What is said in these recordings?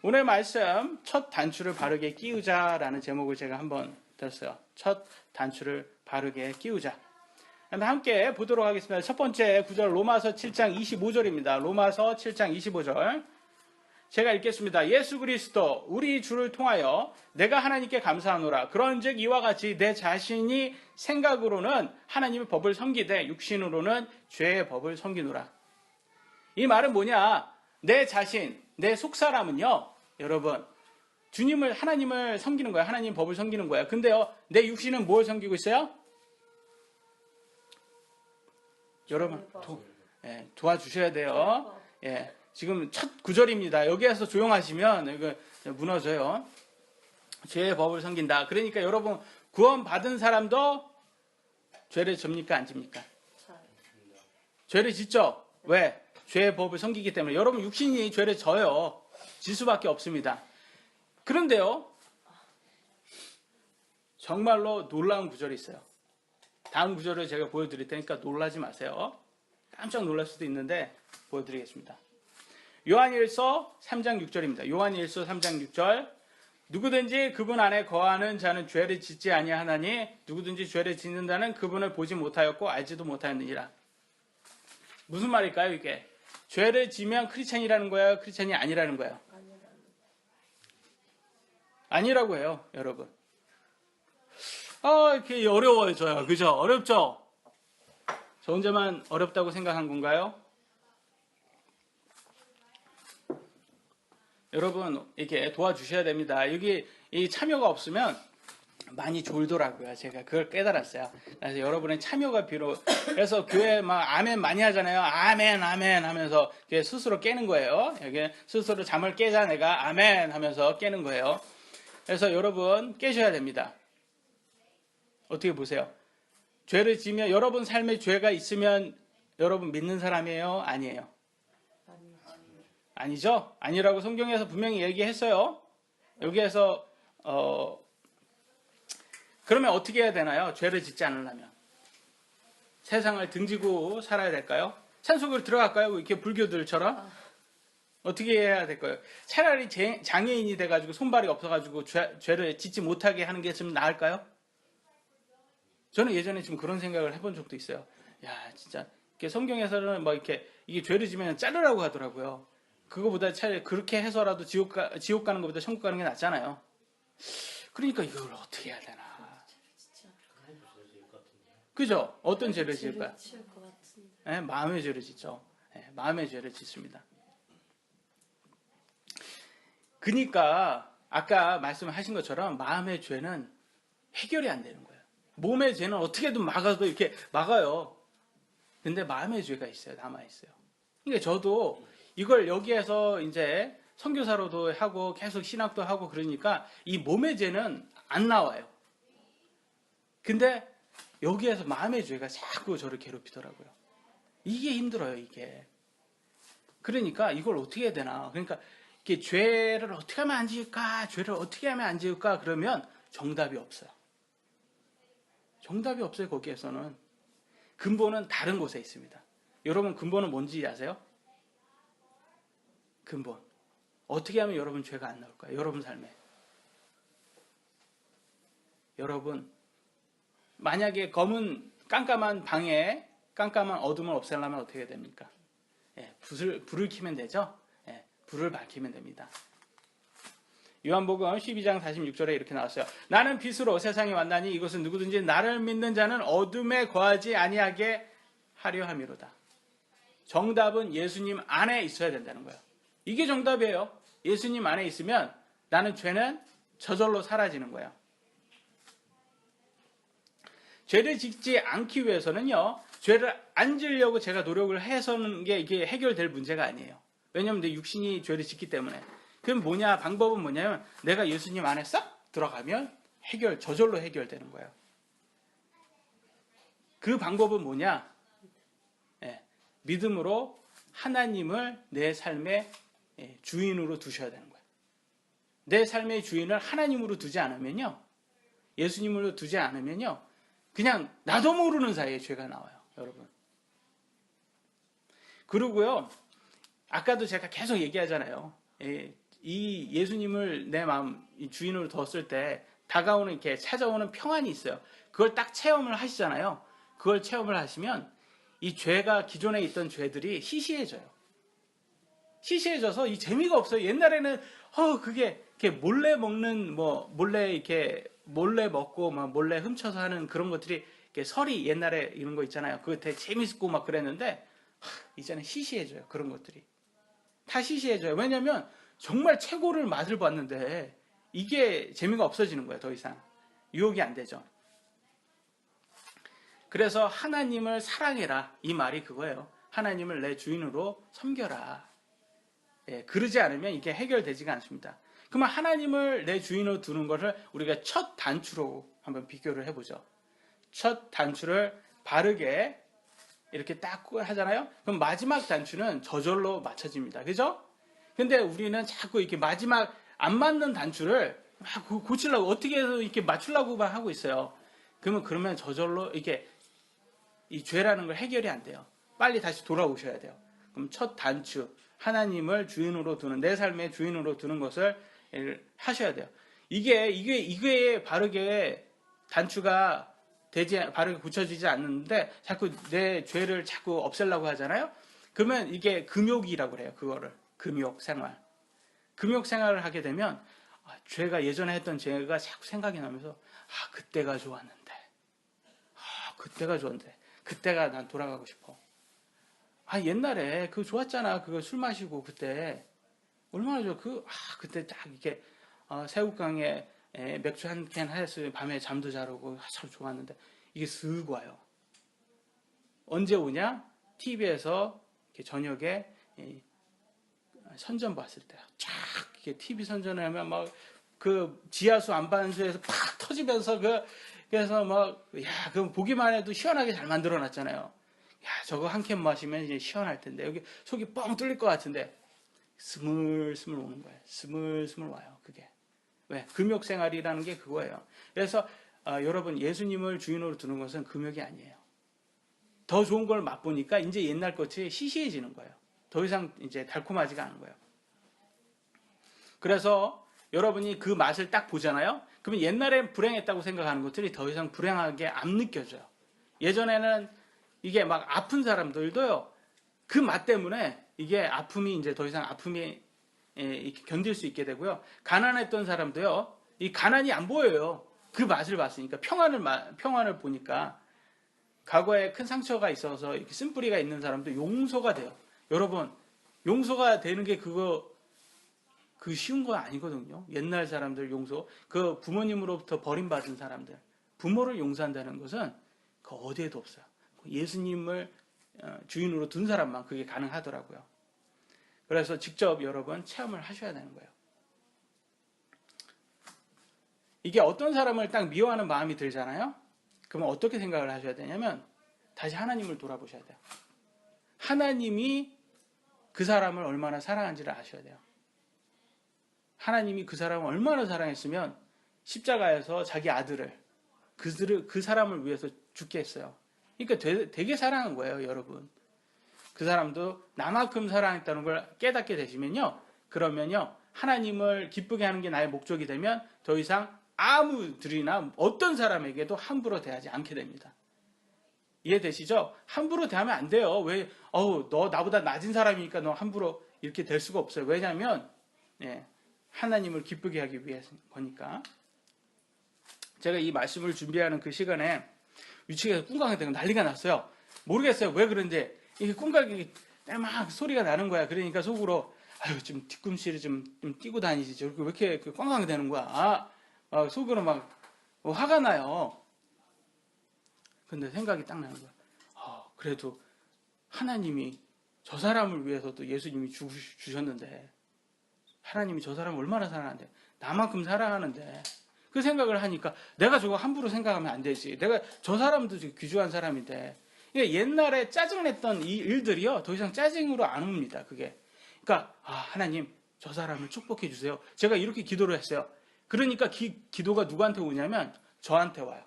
오늘 말씀 첫 단추를 바르게 끼우자라는 제목을 제가 한번 들었어요. 첫 단추를 바르게 끼우자. 함께 보도록 하겠습니다. 첫 번째 구절 로마서 7장 25절입니다. 로마서 7장 25절. 제가 읽겠습니다. 예수 그리스도 우리 주를 통하여 내가 하나님께 감사하노라. 그런즉 이와 같이 내 자신이 생각으로는 하나님의 법을 섬기되 육신으로는 죄의 법을 섬기노라. 이 말은 뭐냐? 내 자신, 내 속사람은요, 여러분, 주님을, 하나님을 섬기는 거야. 하나님 법을 섬기는 거야. 근데요, 내 육신은 뭘 섬기고 있어요? 여러분, 도와주셔야 돼요. 예, 지금 첫 구절입니다. 여기에서 조용하시면 이거 무너져요. 죄의 법을 섬긴다. 그러니까 여러분, 구원받은 사람도 죄를 집니까? 안 집니까? 죄를 짓죠? 왜? 죄의 법을 섬기기 때문에. 여러분, 육신이 죄를 져요. 질 수밖에 없습니다. 그런데요, 정말로 놀라운 구절이 있어요. 다음 구절을 제가 보여드릴 테니까 놀라지 마세요. 깜짝 놀랄 수도 있는데 보여드리겠습니다. 요한일서 3장 6절입니다. 요한일서 3장 6절. 누구든지 그분 안에 거하는 자는 죄를 짓지 아니하나니 누구든지 죄를 짓는다는 그분을 보지 못하였고 알지도 못하였느니라. 무슨 말일까요, 이게? 죄를 지면 크리스찬이라는 거예요? 크리스찬이 아니라는 거예요? 아니라고 해요, 여러분. 이렇게 어려워져요. 그죠? 어렵죠? 저 혼자만 어렵다고 생각한 건가요? 여러분, 이렇게 도와주셔야 됩니다. 여기 이 참여가 없으면 많이 졸더라고요. 제가 그걸 깨달았어요. 그래서 여러분의 참여가 그래서 교회 막 아멘 많이 하잖아요. 아멘, 아멘 하면서 스스로 깨는 거예요. 여기 스스로 잠을 깨자 내가 아멘 하면서 깨는 거예요. 그래서 여러분 깨셔야 됩니다. 어떻게 보세요? 죄를 지면 여러분 삶에 죄가 있으면 여러분 믿는 사람이에요? 아니에요? 아니죠? 아니라고 성경에서 분명히 얘기했어요. 여기에서 그러면 어떻게 해야 되나요? 죄를 짓지 않으려면 세상을 등지고 살아야 될까요? 산속으로 들어갈까요? 이렇게 불교들처럼? 어떻게 해야 될까요? 차라리 장애인이 돼가지고 손발이 없어가지고 죄를 짓지 못하게 하는 게 좀 나을까요? 저는 예전에 지금 그런 생각을 해본 적도 있어요. 야, 진짜 성경에서는 뭐 이렇게 이게 죄를 지면 자르라고 하더라고요. 그거보다 차라리 그렇게 해서라도 지옥 가는 것보다 천국 가는 게 낫잖아요. 그러니까 이걸 어떻게 해야 되나? 그죠? 어떤 죄를 지을까요? 네, 마음의 죄를 짓죠. 네, 마음의 죄를 짓습니다. 그러니까 아까 말씀하신 것처럼 마음의 죄는 해결이 안 되는 거예요. 몸의 죄는 어떻게든 막아도 이렇게 막아요. 근데 마음의 죄가 있어요. 남아있어요. 그러니까 저도 이걸 여기에서 이제 선교사로도 하고 계속 신학도 하고 그러니까 이 몸의 죄는 안 나와요. 근데 여기에서 마음의 죄가 자꾸 저를 괴롭히더라고요. 이게 힘들어요, 이게. 그러니까 이걸 어떻게 해야 되나. 그러니까 이렇게 죄를 어떻게 하면 안 지을까? 죄를 어떻게 하면 안 지을까? 그러면 정답이 없어요. 정답이 없어요, 거기에서는. 근본은 다른 곳에 있습니다. 여러분, 근본은 뭔지 아세요? 근본. 어떻게 하면 여러분 죄가 안 나올까요? 여러분 삶에. 여러분, 만약에 검은 깜깜한 방에 깜깜한 어둠을 없애려면 어떻게 해야 됩니까? 예, 불을 켜면 되죠? 예, 불을 밝히면 됩니다. 요한복음 12장 46절에 이렇게 나왔어요. 나는 빛으로 세상에 왔나니 이것은 누구든지 나를 믿는 자는 어둠에 거하지 아니하게 하려 함이로다. 정답은 예수님 안에 있어야 된다는 거예요. 이게 정답이에요. 예수님 안에 있으면 나는 죄는 저절로 사라지는 거예요. 죄를 짓지 않기 위해서는요, 죄를 안 지으려고 제가 노력을 해서는 이게 해결될 문제가 아니에요. 왜냐하면 내 육신이 죄를 짓기 때문에. 그럼 뭐냐, 방법은 뭐냐면 내가 예수님 안에 싹 들어가면 저절로 해결되는 거예요. 그 방법은 뭐냐? 예, 믿음으로 하나님을 내 삶의 주인으로 두셔야 되는 거예요. 내 삶의 주인을 하나님으로 두지 않으면요, 예수님으로 두지 않으면요, 그냥 나도 모르는 사이에 죄가 나와요, 여러분. 그리고요, 아까도 제가 계속 얘기하잖아요. 이 예수님을 내 마음 이 주인으로 뒀을 때 다가오는 이렇게 찾아오는 평안이 있어요. 그걸 딱 체험을 하시잖아요. 그걸 체험을 하시면 이 죄가 기존에 있던 죄들이 시시해져요. 시시해져서 이 재미가 없어요. 옛날에는 그게 이렇게 몰래 먹는 뭐 몰래 이렇게 몰래 먹고 막 몰래 훔쳐서 하는 그런 것들이 이렇게 설이 옛날에 이런 거 있잖아요. 그거 되게 재밌고 막 그랬는데 이제는 시시해져요. 그런 것들이 다 시시해져요. 왜냐하면 정말 최고를 맛을 봤는데 이게 재미가 없어지는 거예요. 더 이상 유혹이 안 되죠. 그래서 하나님을 사랑해라 이 말이 그거예요. 하나님을 내 주인으로 섬겨라. 예, 그러지 않으면 이게 해결되지가 않습니다. 그러면 하나님을 내 주인으로 두는 것을 우리가 첫 단추로 한번 비교를 해보죠. 첫 단추를 바르게 이렇게 딱 하잖아요. 그럼 마지막 단추는 저절로 맞춰집니다. 그죠? 근데 우리는 자꾸 이렇게 마지막 안 맞는 단추를 막 고치려고 어떻게 해서 이렇게 맞추려고만 하고 있어요. 그러면 저절로 이렇게 이 죄라는 걸 해결이 안 돼요. 빨리 다시 돌아오셔야 돼요. 그럼 첫 단추, 하나님을 주인으로 두는, 내 삶의 주인으로 두는 것을 하셔야 돼요. 이게 바르게 단추가 바르게 굳혀지지 않는데 자꾸 내 죄를 자꾸 없애려고 하잖아요. 그러면 이게 금욕이라고 그래요. 그거를 금욕 생활. 금욕 생활을 하게 되면 죄가 예전에 했던 죄가 자꾸 생각이 나면서 그때가 좋았는데, 그때가 좋은데, 그때가 난 돌아가고 싶어. 옛날에 그거 좋았잖아. 그거 술 마시고 그때 얼마나 좋아. 그때 딱 이렇게 새우깡에 맥주 한 캔 하였으면 밤에 잠도 잘 오고 참 좋았는데 이게 쓱 와요. 언제 오냐? TV에서 저녁에 선전 봤을 때 쫙 이렇게 TV 선전을 하면 막 그 지하수 안반수에서 팍 터지면서 그래서 그럼 보기만 해도 시원하게 잘 만들어 놨잖아요. 저거 한 캔 마시면 이제 시원할 텐데 여기 속이 뻥 뚫릴 것 같은데 스물스물 오는 거예요. 스물스물 와요. 그게 왜? 금욕 생활이라는 게 그거예요. 그래서 여러분 예수님을 주인으로 두는 것은 금욕이 아니에요. 더 좋은 걸 맛보니까 이제 옛날 것이 시시해지는 거예요. 더 이상 이제 달콤하지가 않은 거예요. 그래서 여러분이 그 맛을 딱 보잖아요. 그러면 옛날엔 불행했다고 생각하는 것들이 더 이상 불행하게 안 느껴져요. 예전에는 이게 막 아픈 사람들도요. 그 맛 때문에 이게 아픔이 이제 더 이상 아픔이 이렇게 견딜 수 있게 되고요. 가난했던 사람도요. 이 가난이 안 보여요. 그 맛을 봤으니까 평안을 보니까 과거에 큰 상처가 있어서 이렇게 쓴뿌리가 있는 사람도 용서가 돼요. 여러분 용서가 되는 게 그 쉬운 거 아니거든요. 옛날 사람들 용서, 그 부모님으로부터 버림받은 사람들, 부모를 용서한다는 것은 그 어디에도 없어요. 예수님을 주인으로 둔 사람만 그게 가능하더라고요. 그래서 직접 여러분 체험을 하셔야 되는 거예요. 이게 어떤 사람을 딱 미워하는 마음이 들잖아요. 그러면 어떻게 생각을 하셔야 되냐면 다시 하나님을 돌아보셔야 돼요. 하나님이 그 사람을 얼마나 사랑한지를 아셔야 돼요. 하나님이 그 사람을 얼마나 사랑했으면 십자가에서 자기 아들을 그 사람을 위해서 죽게 했어요. 그러니까 되게 사랑한 거예요, 여러분. 그 사람도 나만큼 사랑했다는 걸 깨닫게 되시면요. 그러면요. 하나님을 기쁘게 하는 게 나의 목적이 되면 더 이상 아무들이나 어떤 사람에게도 함부로 대하지 않게 됩니다. 이해되시죠? 함부로 대하면 안 돼요. 왜? 너 나보다 낮은 사람이니까 너 함부로 이렇게 될 수가 없어요. 왜냐하면 하나님을 기쁘게 하기 위해서 거니까. 제가 이 말씀을 준비하는 그 시간에 위층에서 꿍강이 되고 난리가 났어요. 모르겠어요. 왜 그런지. 이게 꿍강이 막 소리가 나는 거야. 그러니까 속으로 좀 뒤꿈치를 좀 띄고 다니지. 왜 이렇게 꽝꽝이 되는 거야. 속으로 막 화가 나요. 근데 생각이 딱 나는 거야. 그래도 하나님이 저 사람을 위해서도 예수님이 주셨는데 하나님이 저 사람을 얼마나 사랑하는데 나만큼 사랑하는데 그 생각을 하니까 내가 저거 함부로 생각하면 안 되지. 내가 저 사람도 귀중한 사람인데 옛날에 짜증냈던 이 일들이요 더 이상 짜증으로 안 옵니다. 그게 그러니까 하나님 저 사람을 축복해 주세요. 제가 이렇게 기도를 했어요. 그러니까 기도가 누구한테 오냐면 저한테 와요.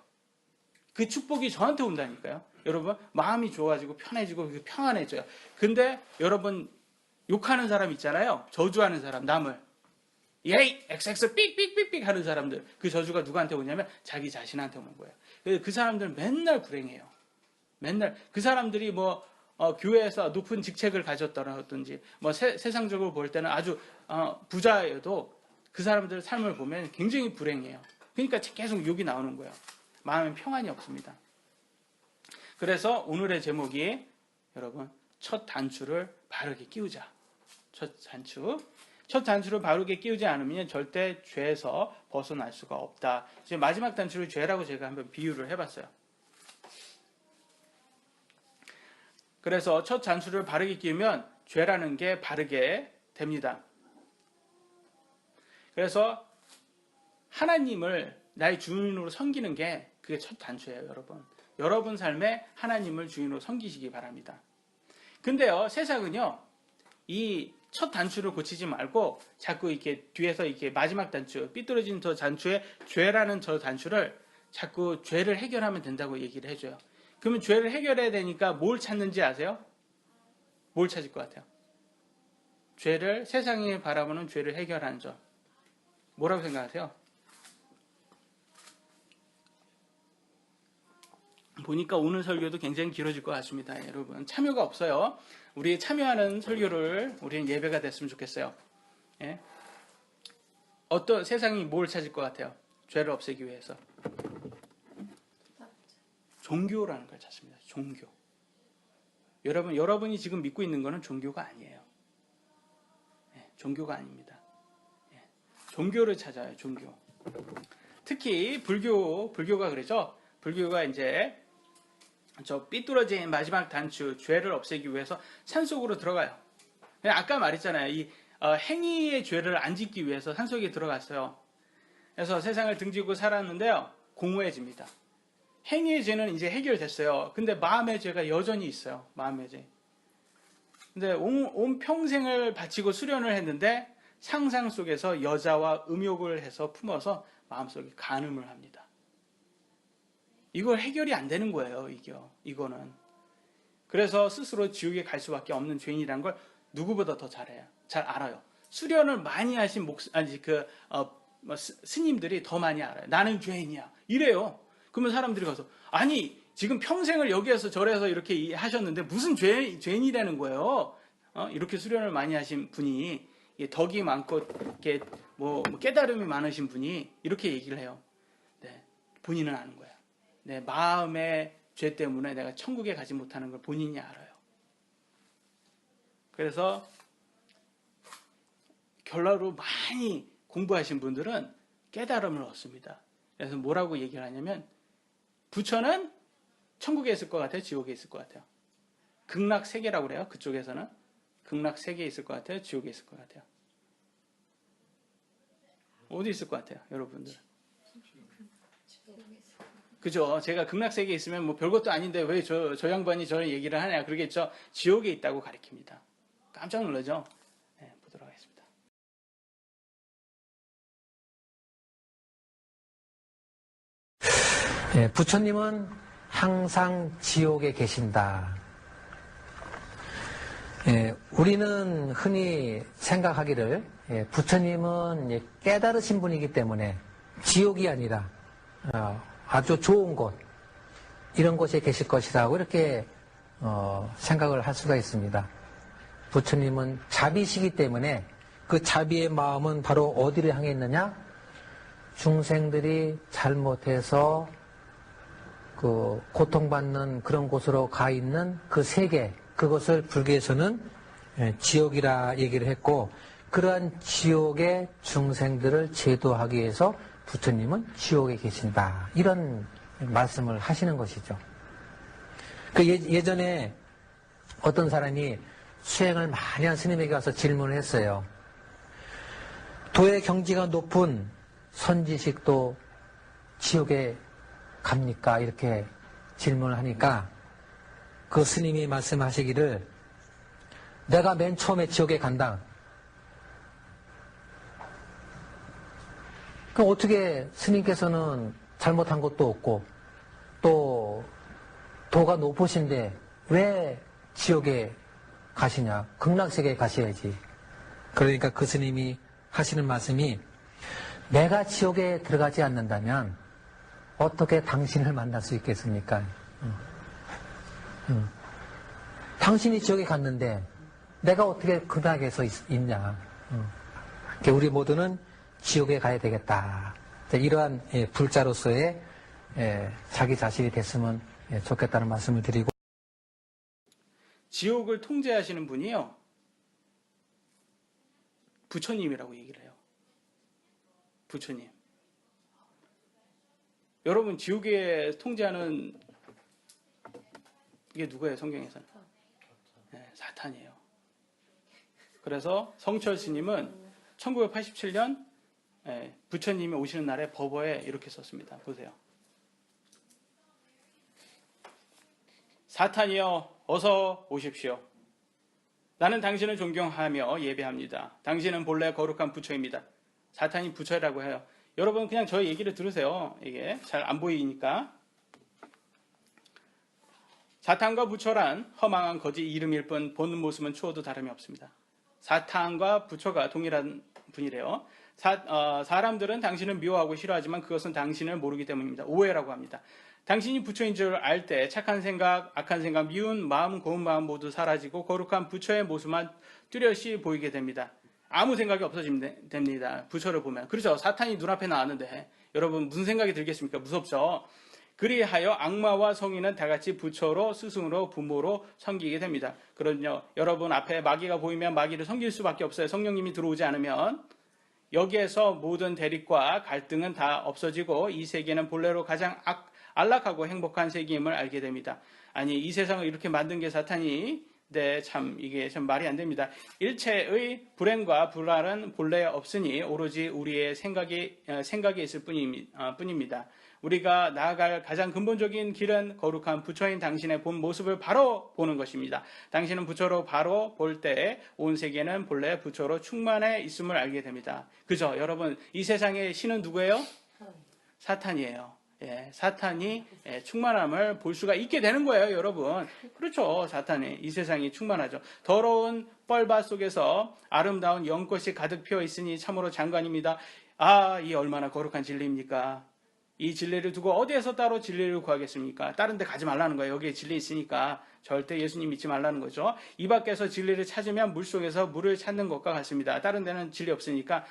그 축복이 저한테 온다니까요. 여러분 마음이 좋아지고 편해지고 평안해져요. 근데 여러분 욕하는 사람 있잖아요. 저주하는 사람 남을 예이 XX 삑삑삑삑 하는 사람들, 그 저주가 누구한테 오냐면 자기 자신한테 오는 거예요. 그 사람들은 맨날 불행해요. 맨날 그 사람들이 뭐 교회에서 높은 직책을 가졌더라든지 뭐 세상적으로 볼 때는 아주 부자여도 그 사람들의 삶을 보면 굉장히 불행해요. 그러니까 계속 욕이 나오는 거예요. 마음에 평안이 없습니다. 그래서 오늘의 제목이 여러분 첫 단추를 바르게 끼우자. 첫 단추를 바르게 끼우지 않으면 절대 죄에서 벗어날 수가 없다. 이제 마지막 단추를 죄라고 제가 한번 비유를 해봤어요. 그래서 첫 단추를 바르게 끼우면 죄라는 게 바르게 됩니다. 그래서 하나님을 나의 주인으로 섬기는 게 그게 첫 단추예요, 여러분. 여러분 삶에 하나님을 주인으로 섬기시기 바랍니다. 근데요, 세상은요, 이 첫 단추를 고치지 말고 자꾸 이렇게 뒤에서 이렇게 마지막 단추, 삐뚤어진 저 단추에 죄라는 저 단추를 자꾸 죄를 해결하면 된다고 얘기를 해줘요. 그러면 죄를 해결해야 되니까 뭘 찾는지 아세요? 뭘 찾을 것 같아요? 세상이 바라보는 죄를 해결하는 점. 뭐라고 생각하세요? 보니까 오늘 설교도 굉장히 길어질 것 같습니다. 여러분 참여가 없어요. 우리 참여하는 설교를 우리는 예배가 됐으면 좋겠어요. 예? 어떤 세상이 뭘 찾을 것 같아요? 죄를 없애기 위해서 종교라는 걸 찾습니다. 종교. 여러분이 지금 믿고 있는 것은 종교가 아니에요. 예, 종교가 아닙니다. 예, 종교를 찾아요. 종교. 특히 불교가 그러죠. 불교가 이제 저 삐뚤어진 마지막 단추, 죄를 없애기 위해서 산속으로 들어가요. 아까 말했잖아요. 이 행위의 죄를 안 짓기 위해서 산속에 들어갔어요. 그래서 세상을 등지고 살았는데요. 공허해집니다. 행위의 죄는 이제 해결됐어요. 근데 마음의 죄가 여전히 있어요. 마음의 죄. 근데 온 평생을 바치고 수련을 했는데 상상 속에서 여자와 음욕을 해서 품어서 마음속에 간음을 합니다. 이걸 해결이 안 되는 거예요, 이거는. 그래서 스스로 지옥에 갈 수밖에 없는 죄인이라는 걸 누구보다 더 잘 알아요. 수련을 많이 하신 스님들이 더 많이 알아요. 나는 죄인이야. 이래요. 그러면 사람들이 가서, 아니, 지금 평생을 여기에서 저래서 이렇게 하셨는데 무슨 죄인이라는 거예요. 이렇게 수련을 많이 하신 분이, 덕이 많고, 이렇게 깨달음이 많으신 분이 이렇게 얘기를 해요. 네, 본인은 아는 거예요. 내 마음의 죄 때문에 내가 천국에 가지 못하는 걸 본인이 알아요. 그래서 결론으로 많이 공부하신 분들은 깨달음을 얻습니다. 그래서 뭐라고 얘기를 하냐면 부처는 천국에 있을 것 같아요? 지옥에 있을 것 같아요? 극락세계라고 그래요. 그쪽에서는 극락세계에 있을 것 같아요? 지옥에 있을 것 같아요? 어디 있을 것 같아요? 여러분들? 그죠? 제가 극락세계에 있으면 뭐 별것도 아닌데 왜 저 양반이 저런 얘기를 하냐 그러겠죠? 지옥에 있다고 가르칩니다. 깜짝 놀라죠? 네, 보도록 하겠습니다. 예, 부처님은 항상 지옥에 계신다. 예, 우리는 흔히 생각하기를 부처님은 깨달으신 분이기 때문에 지옥이 아니라 아주 좋은 곳, 이런 곳에 계실 것이라고 이렇게 생각을 할 수가 있습니다. 부처님은 자비시기 때문에 그 자비의 마음은 바로 어디를 향해 있느냐? 중생들이 잘못해서 그 고통받는 그런 곳으로 가 있는 그 세계, 그것을 불교에서는 지옥이라 얘기를 했고, 그러한 지옥의 중생들을 제도하기 위해서 부처님은 지옥에 계신다, 이런 말씀을 하시는 것이죠. 그 예전에 어떤 사람이 수행을 많이 한 스님에게 와서 질문을 했어요. 도의 경지가 높은 선지식도 지옥에 갑니까? 이렇게 질문을 하니까 그 스님이 말씀하시기를, 내가 맨 처음에 지옥에 간다. 그럼 어떻게 스님께서는 잘못한 것도 없고 또 도가 높으신데 왜 지옥에 가시냐? 극락세계에 가셔야지. 그러니까 그 스님이 하시는 말씀이 내가 지옥에 들어가지 않는다면 어떻게 당신을 만날 수 있겠습니까? 당신이 지옥에 갔는데 내가 어떻게 그 닭에서 있냐? 우리 모두는 지옥에 가야 되겠다. 이러한 불자로서의 자기 자신이 됐으면 좋겠다는 말씀을 드리고, 지옥을 통제하시는 분이요, 부처님이라고 얘기를 해요. 부처님. 여러분, 지옥에 통제하는 이게 누구예요? 성경에서는? 네, 사탄이에요. 그래서 성철 스님은 1987년 부처님이 오시는 날에 법어에 이렇게 썼습니다. 보세요. 사탄이여 어서 오십시오. 나는 당신을 존경하며 예배합니다. 당신은 본래 거룩한 부처입니다. 사탄이 부처라고 해요. 여러분 그냥 저의 얘기를 들으세요. 이게 잘 안 보이니까. 사탄과 부처란 허망한 거짓 이름일 뿐 보는 모습은 추워도 다름이 없습니다. 사탄과 부처가 동일한 분이래요. 사람들은 당신을 미워하고 싫어하지만 그것은 당신을 모르기 때문입니다. 오해라고 합니다. 당신이 부처인 줄 알 때 착한 생각, 악한 생각, 미운 마음, 고운 마음 모두 사라지고 거룩한 부처의 모습만 뚜렷이 보이게 됩니다. 아무 생각이 없어지면 됩니다. 부처를 보면. 그렇죠. 사탄이 눈앞에 나왔는데 여러분 무슨 생각이 들겠습니까? 무섭죠. 그리하여 악마와 성인은 다 같이 부처로 스승으로 부모로 섬기게 됩니다. 그럼요. 여러분 앞에 마귀가 보이면 마귀를 섬길 수밖에 없어요. 성령님이 들어오지 않으면. 여기에서 모든 대립과 갈등은 다 없어지고 이 세계는 본래로 가장 안락하고 행복한 세계임을 알게 됩니다. 아니 이 세상을 이렇게 만든 게 사탄이 네, 참 이게 참 말이 안 됩니다. 일체의 불행과 불안은 본래 없으니 오로지 우리의 생각에 있을 뿐입니다. 우리가 나아갈 가장 근본적인 길은 거룩한 부처인 당신의 본 모습을 바로 보는 것입니다. 당신은 부처로 바로 볼 때 온 세계는 본래 부처로 충만해 있음을 알게 됩니다. 그죠? 여러분 이 세상의 신은 누구예요? 사탄이에요. 예, 사탄이 충만함을 볼 수가 있게 되는 거예요, 여러분. 그렇죠. 사탄이 이 세상이 충만하죠. 더러운 뻘밭 속에서 아름다운 연꽃이 가득 피어 있으니 참으로 장관입니다. 아, 이 얼마나 거룩한 진리입니까? 이 진리를 두고 어디에서 따로 진리를 구하겠습니까? 다른 데 가지 말라는 거예요. 여기에 진리 있으니까 절대 예수님 믿지 말라는 거죠. 이 밖에서 진리를 찾으면 물속에서 물을 찾는 것과 같습니다. 다른 데는 진리 없으니까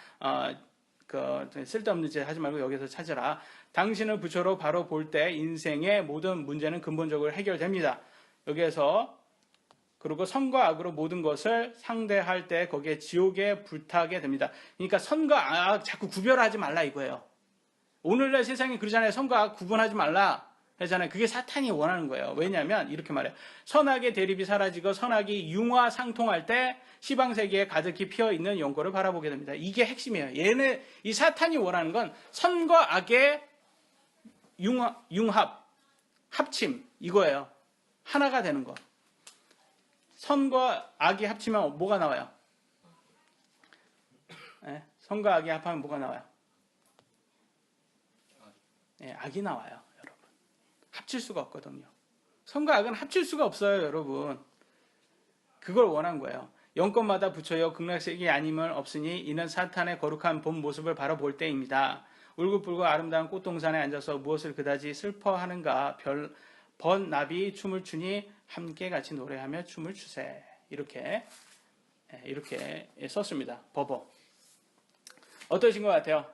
쓸데없는 짓 하지 말고 여기서 찾으라. 당신을 부처로 바로 볼 때 인생의 모든 문제는 근본적으로 해결됩니다. 여기에서 그리고 선과 악으로 모든 것을 상대할 때 거기에 지옥에 불타게 됩니다. 그러니까 선과 악 자꾸 구별하지 말라 이거예요. 오늘날 세상이 그러잖아요. 선과 악 구분하지 말라 하잖아요. 그게 사탄이 원하는 거예요. 왜냐하면 이렇게 말해요. 선악의 대립이 사라지고 선악이 융화상통할 때 시방세계에 가득히 피어있는 연고를 바라보게 됩니다. 이게 핵심이에요. 이 사탄이 원하는 건 선과 악의 융합, 합침 이거예요. 하나가 되는 거. 선과 악이 합치면 뭐가 나와요? 네? 선과 악이 합하면 뭐가 나와요? 네, 악이 나와요, 여러분. 합칠 수가 없거든요. 선과 악은 합칠 수가 없어요, 여러분. 그걸 원한 거예요. 영권마다 부처여 극락세계 아님을 없으니 이는 사탄의 거룩한 본 모습을 바로 볼 때입니다. 울긋불긋 아름다운 꽃동산에 앉아서 무엇을 그다지 슬퍼하는가 번나비 춤을 추니 함께 같이 노래하며 춤을 추세. 이렇게 썼습니다. 법어. 어떠신 것 같아요?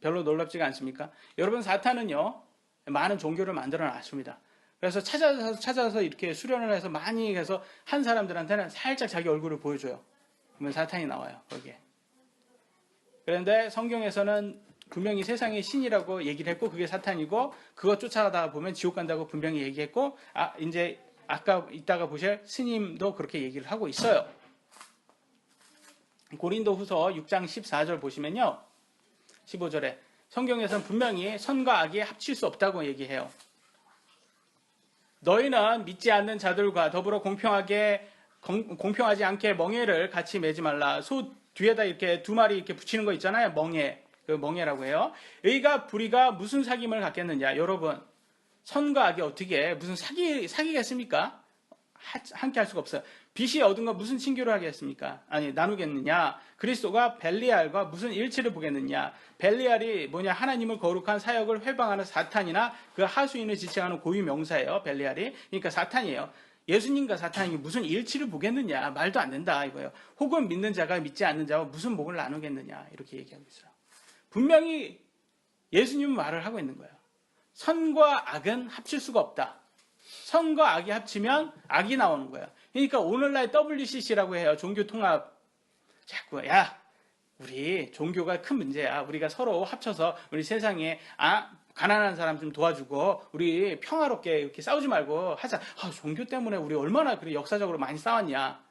별로 놀랍지가 않습니까? 여러분 사탄은요 많은 종교를 만들어 놨습니다. 그래서 찾아서 이렇게 수련을 해서 많이 해서 한 사람들한테는 살짝 자기 얼굴을 보여줘요. 그러면 사탄이 나와요 거기에. 그런데 성경에서는 분명히 세상의 신이라고 얘기를 했고 그게 사탄이고 그거 쫓아가다 보면 지옥 간다고 분명히 얘기했고 이제 아까 이따가 보실 스님도 그렇게 얘기를 하고 있어요. 고린도후서 6장 14절 보시면요. 15절에 성경에서는 분명히 선과 악이 합칠 수 없다고 얘기해요. 너희는 믿지 않는 자들과 더불어 공평하지 않게 멍에를 같이 매지 말라. 소 뒤에다 이렇게 두 마리 이렇게 붙이는 거 있잖아요. 멍에. 그 멍에라고 해요. 의가 불의가 무슨 사귐을 갖겠느냐. 여러분 선과 악이 어떻게 무슨 사귀겠습니까? 함께 할 수가 없어요. 빛이 얻은 것 무슨 친교를 하겠습니까? 아니 나누겠느냐? 그리스도가 벨리알과 무슨 일치를 보겠느냐? 벨리알이 뭐냐? 하나님을 거룩한 사역을 회방하는 사탄이나 그 하수인을 지칭하는 고유 명사예요. 벨리알이. 그러니까 사탄이에요. 예수님과 사탄이 무슨 일치를 보겠느냐? 말도 안 된다 이거예요. 혹은 믿는 자가 믿지 않는 자와 무슨 목을 나누겠느냐? 이렇게 얘기하고 있어요. 분명히 예수님은 말을 하고 있는 거예요. 선과 악은 합칠 수가 없다. 선과 악이 합치면 악이 나오는 거예요. 그러니까 오늘날 WCC라고 해요. 종교통합. 자꾸 야 우리 종교가 큰 문제야. 우리가 서로 합쳐서 우리 세상에 가난한 사람 좀 도와주고 우리 평화롭게 이렇게 싸우지 말고 하자. 종교 때문에 우리 얼마나 그래 역사적으로 많이 싸웠냐.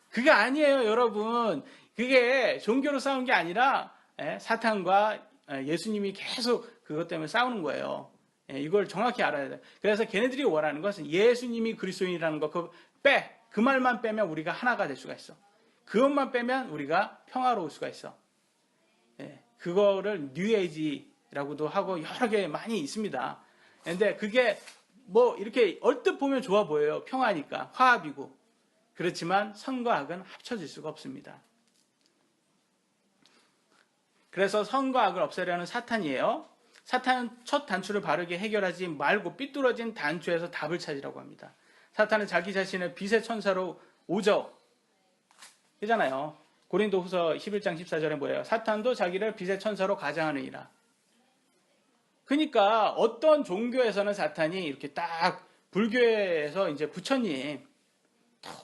그게 아니에요, 여러분. 그게 종교로 싸운 게 아니라 사탄과 예수님이 계속 그것 때문에 싸우는 거예요. 이걸 정확히 알아야 돼요. 그래서 걔네들이 원하는 것은 예수님이 그리스도인이라는 거 그 말만 빼면 우리가 하나가 될 수가 있어. 그것만 빼면 우리가 평화로울 수가 있어. 그거를 뉴에이지라고도 하고 여러 개 많이 있습니다. 근데 그게 뭐 이렇게 얼뜻 보면 좋아 보여요. 평화니까 화합이고. 그렇지만 선과 악은 합쳐질 수가 없습니다. 그래서 선과 악을 없애려는 사탄이에요. 사탄은 첫 단추를 바르게 해결하지 말고 삐뚤어진 단추에서 답을 찾으라고 합니다. 사탄은 자기 자신을 빛의 천사로 오죠. 그잖아요. 고린도후서 11장 14절에 뭐예요? 사탄도 자기를 빛의 천사로 가장하느니라. 그러니까 어떤 종교에서는 사탄이 이렇게 딱 불교에서 이제 부처님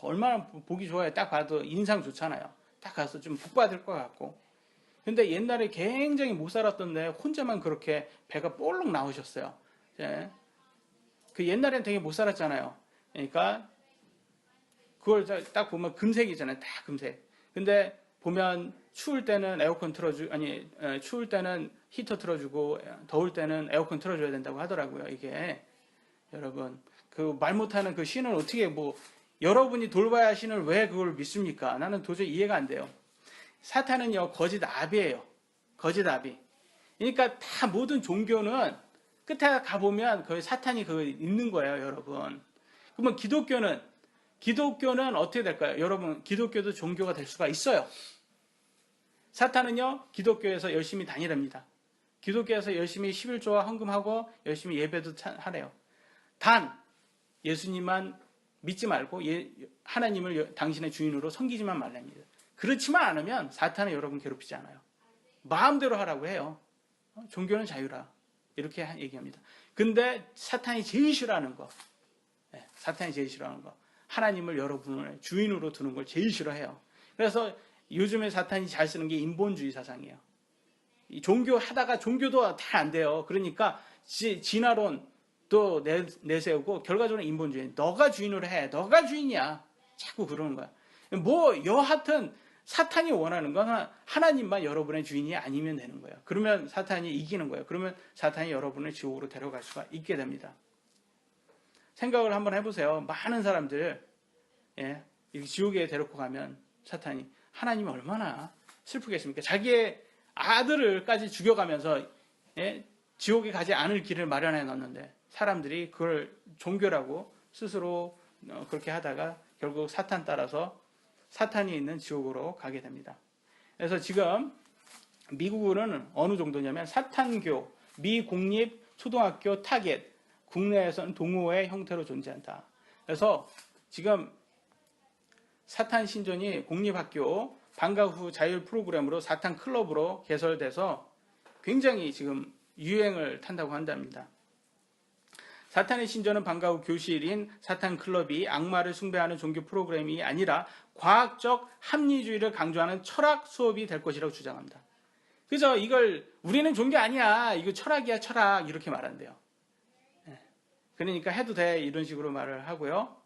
얼마나 보기 좋아요. 딱 봐도 인상 좋잖아요. 딱 가서 좀 복 받을 것 같고. 근데 옛날에 굉장히 못 살았던데 혼자만 그렇게 배가 볼록 나오셨어요. 그 옛날엔 되게 못 살았잖아요. 그러니까 그걸 딱 보면 금색이잖아요. 딱 금색. 근데 보면 추울 때는 추울 때는 히터 틀어주고 더울 때는 에어컨 틀어줘야 된다고 하더라고요. 이게 여러분 그 말 못하는 그 신을 어떻게 여러분이 돌봐야 할 신을 왜 그걸 믿습니까? 나는 도저히 이해가 안 돼요. 사탄은요 거짓 아비예요. 거짓 아비. 그러니까 다 모든 종교는 끝에 가보면 거의 사탄이 그거 있는 거예요, 여러분. 그러면 기독교는 어떻게 될까요? 여러분, 기독교도 종교가 될 수가 있어요. 사탄은요, 기독교에서 열심히 다니랍니다. 기독교에서 열심히 11조와 헌금하고 열심히 예배도 하래요. 단, 예수님만 믿지 말고 하나님을 당신의 주인으로 섬기지만 말랍니다. 그렇지만 않으면 사탄은 여러분 괴롭히지 않아요. 마음대로 하라고 해요. 종교는 자유라. 이렇게 얘기합니다. 근데 사탄이 제일 싫어하는 거. 하나님을 여러분을 주인으로 두는 걸 제일 싫어해요. 그래서 요즘에 사탄이 잘 쓰는 게 인본주의 사상이에요. 이 종교 하다가 종교도 다 안 돼요. 그러니까 진화론 또 내세우고 결과적으로 인본주의. 너가 주인으로 해. 너가 주인이야. 자꾸 그러는 거야. 여하튼 사탄이 원하는 건 하나님만 여러분의 주인이 아니면 되는 거예요. 그러면 사탄이 이기는 거예요. 그러면 사탄이 여러분을 지옥으로 데려갈 수가 있게 됩니다. 생각을 한번 해보세요. 많은 사람들 지옥에 데리고 가면 사탄이 하나님이 얼마나 슬프겠습니까? 자기의 아들을까지 죽여가면서 지옥에 가지 않을 길을 마련해 놨는데 사람들이 그걸 종교라고 스스로 그렇게 하다가 결국 사탄 따라서 사탄이 있는 지옥으로 가게 됩니다. 그래서 지금 미국은 어느 정도냐면 사탄교, 미공립 초등학교 타겟, 국내에서는 동호회 형태로 존재한다. 그래서 지금 사탄 신전이 공립학교 방과 후 자율 프로그램으로 사탄 클럽으로 개설돼서 굉장히 지금 유행을 탄다고 한답니다. 사탄의 신전은 방과 후 교실인 사탄 클럽이 악마를 숭배하는 종교 프로그램이 아니라 과학적 합리주의를 강조하는 철학 수업이 될 것이라고 주장합니다. 그래서 이걸 우리는 종교 아니야. 이거 철학이야, 철학. 이렇게 말한대요. 그러니까 해도 돼. 이런 식으로 말을 하고요.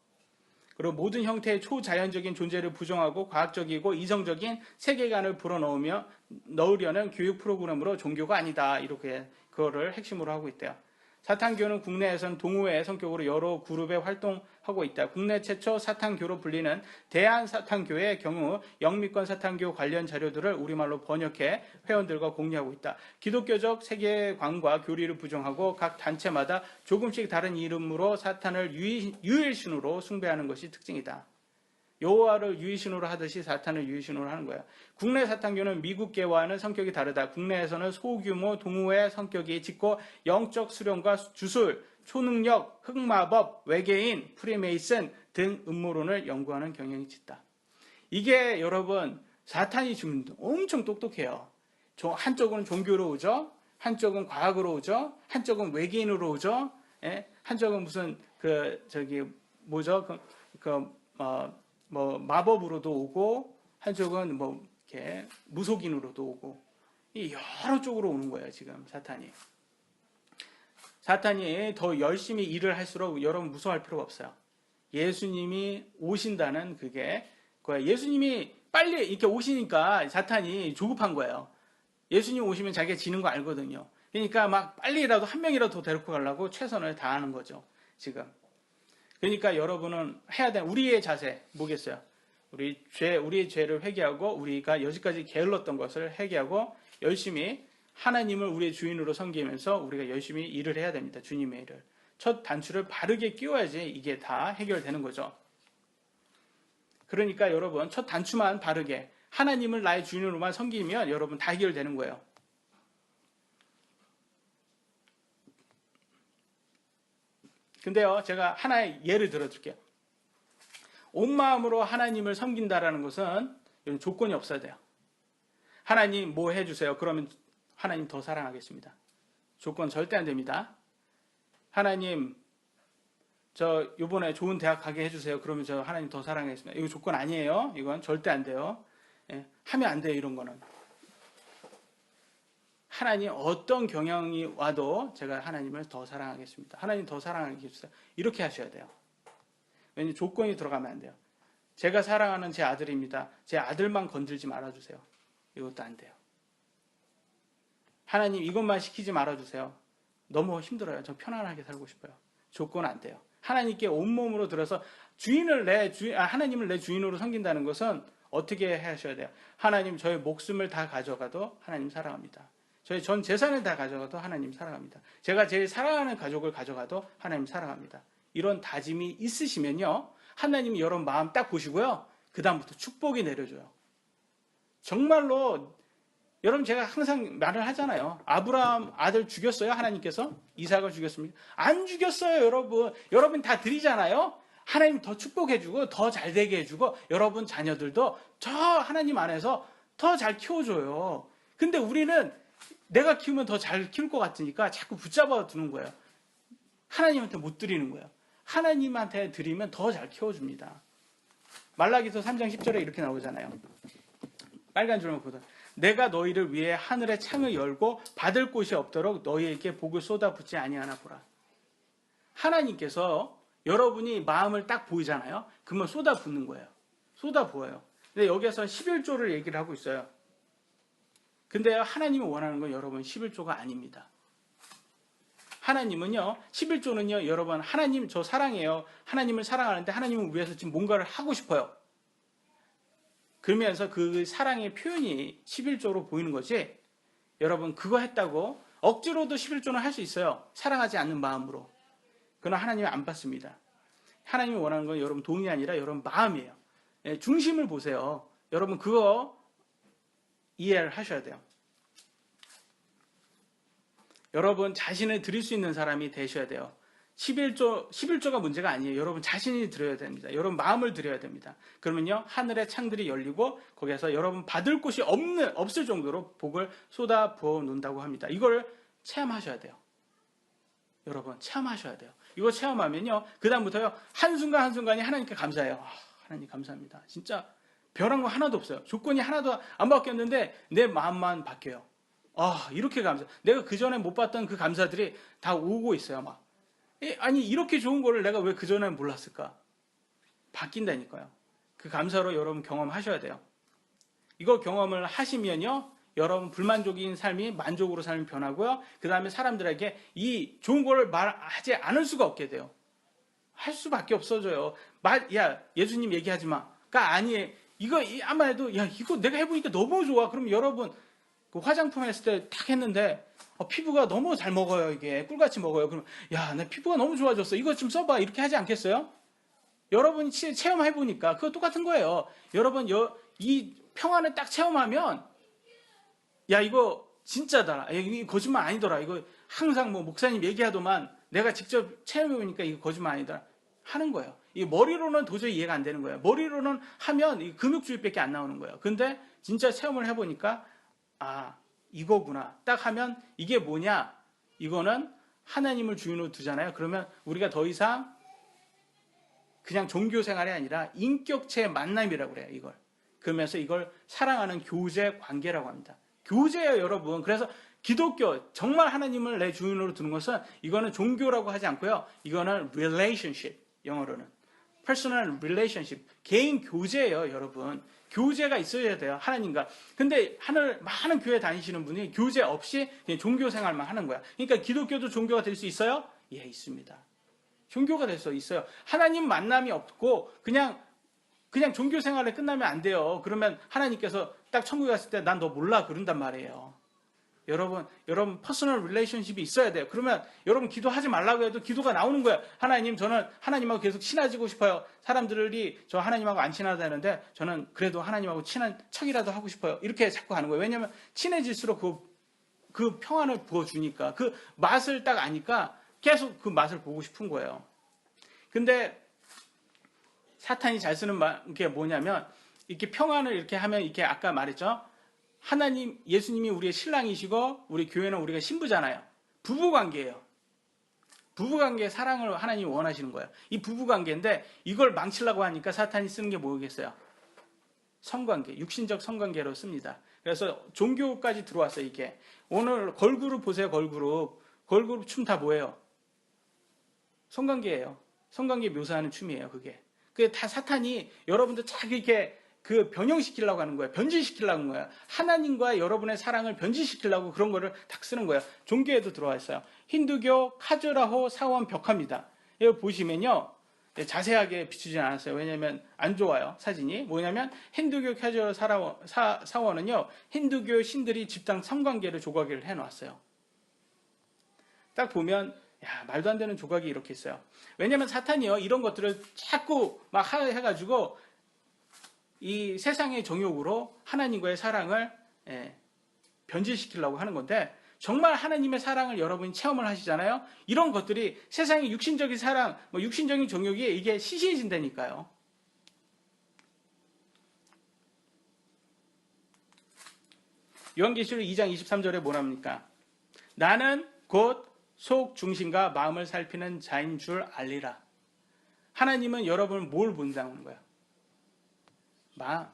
그리고 모든 형태의 초자연적인 존재를 부정하고 과학적이고 이성적인 세계관을 불어넣으려는 교육 프로그램으로 종교가 아니다. 이렇게 그거를 핵심으로 하고 있대요. 사탄교는 국내에서는 동호회 성격으로 여러 그룹에 활동하고 있다. 국내 최초 사탄교로 불리는 대한사탄교의 경우 영미권 사탄교 관련 자료들을 우리말로 번역해 회원들과 공유하고 있다. 기독교적 세계관과 교리를 부정하고 각 단체마다 조금씩 다른 이름으로 사탄을 유일신으로 숭배하는 것이 특징이다. 여호와를 유일신으로 하듯이 사탄을 유일신으로 하는 거예요. 국내 사탄교는 미국계와는 성격이 다르다. 국내에서는 소규모 동호회 성격이 짙고 영적 수련과 주술, 초능력, 흑마법, 외계인, 프리메이슨 등 음모론을 연구하는 경향이 짙다. 이게 여러분 사탄이 지금 엄청 똑똑해요. 한쪽은 종교로 오죠. 한쪽은 과학으로 오죠. 한쪽은 외계인으로 오죠. 예? 한쪽은 무슨 마법으로도 오고 한쪽은 뭐 이렇게 무속인으로도 오고 이 여러 쪽으로 오는 거예요. 지금 사탄이. 사탄이 더 열심히 일을 할수록 여러분 무서워할 필요가 없어요. 예수님이 오신다는 그게 거예요. 예수님이 빨리 이렇게 오시니까 사탄이 조급한 거예요. 예수님 오시면 자기가 지는 거 알거든요. 그러니까 막 빨리라도 한 명이라도 더 데리고 가려고 최선을 다하는 거죠. 지금. 그러니까 여러분은 해야 되는 우리의 자세 뭐겠어요? 우리의 죄를 회개하고 우리가 여지까지 게을렀던 것을 회개하고 열심히 하나님을 우리의 주인으로 섬기면서 우리가 열심히 일을 해야 됩니다. 주님의 일을. 첫 단추를 바르게 끼워야지 이게 다 해결되는 거죠. 그러니까 여러분 첫 단추만 바르게 하나님을 나의 주인으로만 섬기면 여러분 다 해결되는 거예요. 근데요, 제가 하나의 예를 들어줄게요. 온 마음으로 하나님을 섬긴다라는 것은 조건이 없어야 돼요. 하나님 뭐 해주세요. 그러면 하나님 더 사랑하겠습니다. 조건 절대 안 됩니다. 하나님 저 이번에 좋은 대학 가게 해주세요. 그러면 저 하나님 더 사랑하겠습니다. 이거 조건 아니에요. 이건 절대 안 돼요. 예, 하면 안 돼요. 이런 거는. 하나님 어떤 경향이 와도 제가 하나님을 더 사랑하겠습니다. 하나님 더 사랑하겠습니다. 이렇게 하셔야 돼요. 왜냐하면 조건이 들어가면 안 돼요. 제가 사랑하는 제 아들입니다. 제 아들만 건들지 말아주세요. 이것도 안 돼요. 하나님 이것만 시키지 말아주세요. 너무 힘들어요. 저 편안하게 살고 싶어요. 조건 안 돼요. 하나님께 온몸으로 들어서 하나님을 내 주인으로 섬긴다는 것은 어떻게 하셔야 돼요? 하나님 저의 목숨을 다 가져가도 하나님 사랑합니다. 저희 전 재산을 다 가져가도 하나님 사랑합니다. 제가 제일 사랑하는 가족을 가져가도 하나님 사랑합니다. 이런 다짐이 있으시면요. 하나님이 여러분 마음 딱 보시고요. 그 다음부터 축복이 내려줘요. 정말로 여러분 제가 항상 말을 하잖아요. 아브라함 아들 죽였어요? 하나님께서? 이삭을 죽였습니까? 안 죽였어요. 여러분 다 드리잖아요. 하나님 더 축복해주고 더 잘되게 해주고 여러분 자녀들도 저 하나님 안에서 더 잘 키워줘요. 근데 우리는 내가 키우면 더 잘 키울 것 같으니까 자꾸 붙잡아 두는 거예요. 하나님한테 못 드리는 거예요. 하나님한테 드리면 더 잘 키워줍니다. 말라기서 3장 10절에 이렇게 나오잖아요. 빨간 줄만 보다. 내가 너희를 위해 하늘의 창을 열고 받을 곳이 없도록 너희에게 복을 쏟아붓지 아니하나 보라. 하나님께서 여러분이 마음을 딱 보이잖아요. 그러면 쏟아붓는 거예요. 쏟아부어요. 근데 여기서 11조를 얘기를 하고 있어요. 근데 하나님이 원하는 건 여러분 11조가 아닙니다. 하나님은요, 11조는요, 여러분, 하나님 저 사랑해요. 하나님을 사랑하는데 하나님을 위해서 지금 뭔가를 하고 싶어요. 그러면서 그 사랑의 표현이 11조로 보이는 거지, 여러분, 그거 했다고 억지로도 11조는 할 수 있어요. 사랑하지 않는 마음으로. 그러나 하나님은 안 받습니다. 하나님이 원하는 건 여러분 돈이 아니라 여러분 마음이에요. 중심을 보세요. 여러분 그거 이해를 하셔야 돼요. 여러분 자신을 드릴 수 있는 사람이 되셔야 돼요. 11조가 문제가 아니에요. 여러분 자신이 드려야 됩니다. 여러분 마음을 드려야 됩니다. 그러면요, 하늘의 창들이 열리고 거기에서 여러분 받을 곳이 없을 정도로 복을 쏟아 부어 놓는다고 합니다. 이걸 체험하셔야 돼요. 여러분 체험하셔야 돼요. 이거 체험하면요, 그 다음부터요, 한순간이 하나님께 감사해요. 하나님 감사합니다. 진짜 변한 거 하나도 없어요. 조건이 하나도 안 바뀌었는데 내 마음만 바뀌어요. 이렇게 감사. 내가 그전에 못 봤던 그 감사들이 다 오고 있어요. 막. 아니 이렇게 좋은 거를 내가 왜 그전에 몰랐을까? 바뀐다니까요. 그 감사로 여러분 경험하셔야 돼요. 이거 경험을 하시면요, 여러분 불만족인 삶이 만족으로 삶이 변하고요. 그 다음에 사람들에게 이 좋은 거를 말하지 않을 수가 없게 돼요. 할 수밖에 없어져요. 야, 예수님 얘기하지 마가 아니에요. 이거 아마 해도 야, 이거 내가 해보니까 너무 좋아. 그럼 여러분 그 화장품 했을 때 딱 했는데 피부가 너무 잘 먹어요. 이게 꿀같이 먹어요. 그럼 야, 내 피부가 너무 좋아졌어. 이거 좀 써봐. 이렇게 하지 않겠어요? 여러분이 체험해보니까 그거 똑같은 거예요. 여러분 이 평안을 딱 체험하면 야 이거 진짜다. 이거 거짓말 아니더라. 이거 항상 뭐 목사님 얘기하더만 내가 직접 체험해보니까 이거 거짓말 아니더라. 하는 거예요. 이 머리로는 도저히 이해가 안 되는 거예요. 머리로는 하면 이 금욕주의밖에 안 나오는 거예요. 근데 진짜 체험을 해보니까 아 이거구나. 딱 하면 이게 뭐냐? 이거는 하나님을 주인으로 두잖아요. 그러면 우리가 더 이상 그냥 종교 생활이 아니라 인격체의 만남이라고 그래요. 이걸. 그러면서 이걸 사랑하는 교제 관계라고 합니다. 교제예요, 여러분. 그래서 기독교, 정말 하나님을 내 주인으로 두는 것은 이거는 종교라고 하지 않고요. 이거는 relationship, 영어로는. personal relationship, 개인 교제예요, 여러분. 교제가 있어야 돼요, 하나님과. 근데 많은 교회 다니시는 분이 교제 없이 그냥 종교 생활만 하는 거야. 그러니까 기독교도 종교가 될 수 있어요? 예, 있습니다. 종교가 될 수 있어요. 하나님 만남이 없고 그냥 종교 생활에 끝나면 안 돼요. 그러면 하나님께서 딱 천국에 갔을 때 난 너 몰라 그런단 말이에요. 여러분 퍼스널 릴레이션십이 있어야 돼요. 그러면 여러분 기도하지 말라고 해도 기도가 나오는 거예요. 하나님 저는 하나님하고 계속 친해지고 싶어요. 사람들이 저 하나님하고 안 친하다는데 저는 그래도 하나님하고 친한 척이라도 하고 싶어요. 이렇게 자꾸 하는 거예요. 왜냐하면 친해질수록 그 평안을 부어주니까 그 맛을 딱 아니까 계속 그 맛을 보고 싶은 거예요. 근데 사탄이 잘 쓰는 게 뭐냐면 이렇게 평안을 이렇게 하면 이렇게 아까 말했죠. 하나님, 예수님이 우리의 신랑이시고 우리 교회는 우리가 신부잖아요. 부부관계예요. 부부관계의 사랑을 하나님이 원하시는 거예요. 이 부부관계인데 이걸 망치려고 하니까 사탄이 쓰는 게 뭐겠어요? 성관계, 육신적 성관계로 씁니다. 그래서 종교까지 들어왔어요. 이게. 오늘 걸그룹 보세요. 걸그룹 춤 다 뭐예요? 성관계예요. 성관계 묘사하는 춤이에요. 그게 다 사탄이 여러분들 자꾸 이렇게 변형시키려고 하는 거예요. 변질시키려고 하는 거예요. 하나님과 여러분의 사랑을 변질시키려고 그런 거를 딱 쓰는 거예요. 종교에도 들어와 있어요. 힌두교 카즈라호 사원 벽화입니다. 여기 보시면요. 자세하게 비추진 않았어요. 왜냐하면 안 좋아요. 사진이. 뭐냐면 힌두교 카즈라호 사원은요. 힌두교 신들이 집단 성관계를 조각을 해놨어요. 딱 보면 야, 말도 안 되는 조각이 이렇게 있어요. 왜냐면 사탄이요, 이런 것들을 자꾸 막 해가지고 이 세상의 정욕으로 하나님과의 사랑을 변질시키려고 하는 건데, 정말 하나님의 사랑을 여러분이 체험을 하시잖아요. 이런 것들이 세상의 육신적인 사랑, 육신적인 정욕이 이게 시시해진다니까요. 요한계시록 2장 23절에 뭐랍니까? 나는 곧 속 중심과 마음을 살피는 자인 줄 알리라. 하나님은 여러분을 뭘 본다는 거예요?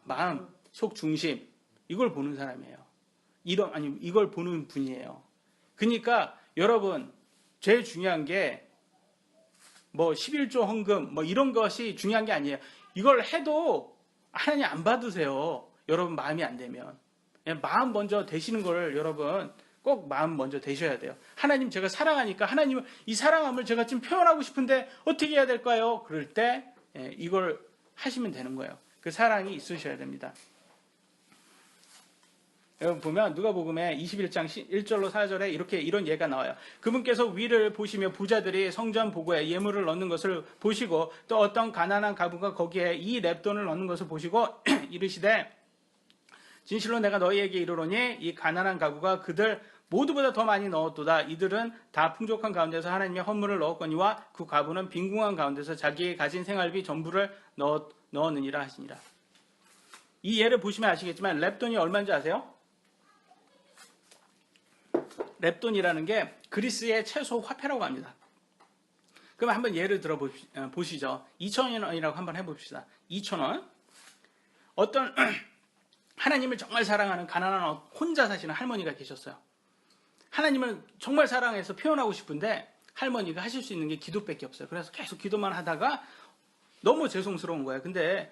마음, 속 중심, 이걸 보는 사람이에요. 이걸 보는 분이에요. 그러니까 여러분 제일 중요한 게 11조 헌금 이런 것이 중요한 게 아니에요. 이걸 해도 하나님 안 받으세요. 여러분 마음이 안 되면. 마음 먼저 되시는 거를 여러분 꼭 마음 먼저 되셔야 돼요. 하나님 제가 사랑하니까 하나님은 이 사랑함을 제가 좀 표현하고 싶은데 어떻게 해야 될까요? 그럴 때 이걸 하시면 되는 거예요. 그 사랑이 있으셔야 됩니다. 여러분 보면 누가복음에 21장 1절로 4절에 이런 예가 나와요. 그분께서 위를 보시며 부자들이 성전 보고에 예물을 넣는 것을 보시고 또 어떤 가난한 가부가 거기에 이 렙돈을 넣는 것을 보시고 이르시되 진실로 내가 너희에게 이르노니 이 가난한 가구가 그들 모두보다 더 많이 넣었도다. 이들은 다 풍족한 가운데서 하나님의 헌물을 넣었거니와 그 가부는 빈궁한 가운데서 자기의 가진 생활비 전부를 넣었느니라 하시니라. 이 예를 보시면 아시겠지만 렙돈이 얼마인지 아세요? 렙돈이라는 게 그리스의 최소 화폐라고 합니다. 그럼 한번 예를 들어 보시죠. 2,000원이라고 한번 해봅시다. 2,000원. 어떤 하나님을 정말 사랑하는 가난한 혼자 사시는 할머니가 계셨어요. 하나님을 정말 사랑해서 표현하고 싶은데 할머니가 하실 수 있는 게 기도밖에 없어요. 그래서 계속 기도만 하다가 너무 죄송스러운 거예요. 근데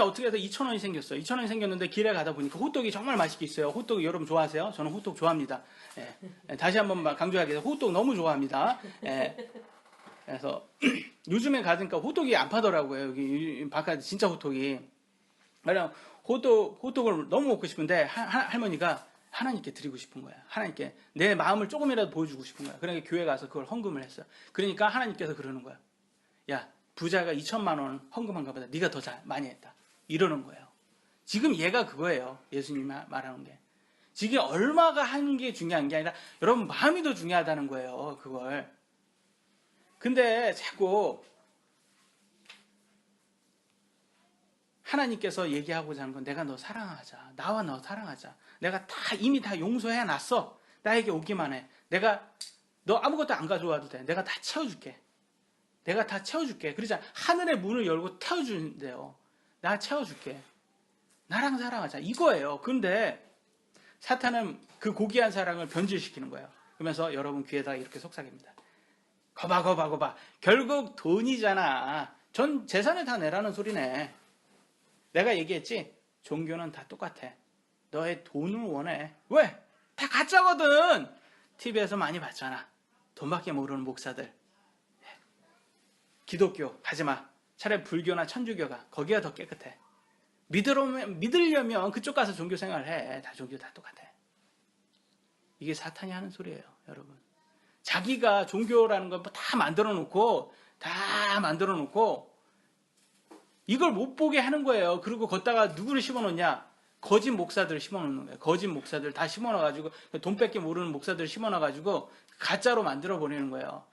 어떻게 해서 2,000원이 생겼어요. 2,000원이 생겼는데 길에 가다 보니까 호떡이 정말 맛있게 있어요. 호떡 여러분 좋아하세요? 저는 호떡 좋아합니다. 다시 한번 강조하겠습니다. 호떡 너무 좋아합니다. 그래서 요즘에 가니까 호떡이 안 파더라고요. 여기 바깥에 진짜 호떡이. 왜냐면 호떡을 너무 먹고 싶은데 할머니가 하나님께 드리고 싶은 거야. 하나님께 내 마음을 조금이라도 보여주고 싶은 거야. 그러니까 교회 가서 그걸 헌금을 했어요. 그러니까 하나님께서 그러는 거야. 야, 부자가 2천만 원 헌금한 것보다 네가 더 많이 했다. 이러는 거예요. 지금 얘가 그거예요. 예수님이 말하는 게. 지금 얼마가 하는 게 중요한 게 아니라 여러분 마음이 더 중요하다는 거예요. 그걸. 근데 자꾸 하나님께서 얘기하고자 하는 건 내가 너 사랑하자. 나와 너 사랑하자. 내가 이미 다 용서해 놨어. 나에게 오기만 해. 내가 너 아무것도 안 가져와도 돼. 내가 다 채워줄게. 내가 다 채워줄게. 그러자 하늘의 문을 열고 태워준대요. 나 채워줄게. 나랑 사랑하자. 이거예요. 근데 사탄은 그 고귀한 사랑을 변질시키는 거예요. 그러면서 여러분 귀에다 이렇게 속삭입니다. 거봐. 결국 돈이잖아. 전 재산을 다 내라는 소리네. 내가 얘기했지? 종교는 다 똑같아. 너의 돈을 원해. 왜? 다 가짜거든. TV에서 많이 봤잖아. 돈밖에 모르는 목사들. 기독교 가지마. 차라리 불교나 천주교가 거기가 더 깨끗해. 믿으려면 그쪽 가서 종교 생활을 해. 다 종교 다 똑같아. 이게 사탄이 하는 소리예요, 여러분. 자기가 종교라는 걸 다 만들어 놓고 이걸 못 보게 하는 거예요. 그리고 걷다가 누구를 심어놓냐? 거짓 목사들 심어놓는 거예요. 거짓 목사들 다 심어놔가지고 돈 뺏기 모르는 목사들 심어놔가지고 가짜로 만들어 버리는 거예요.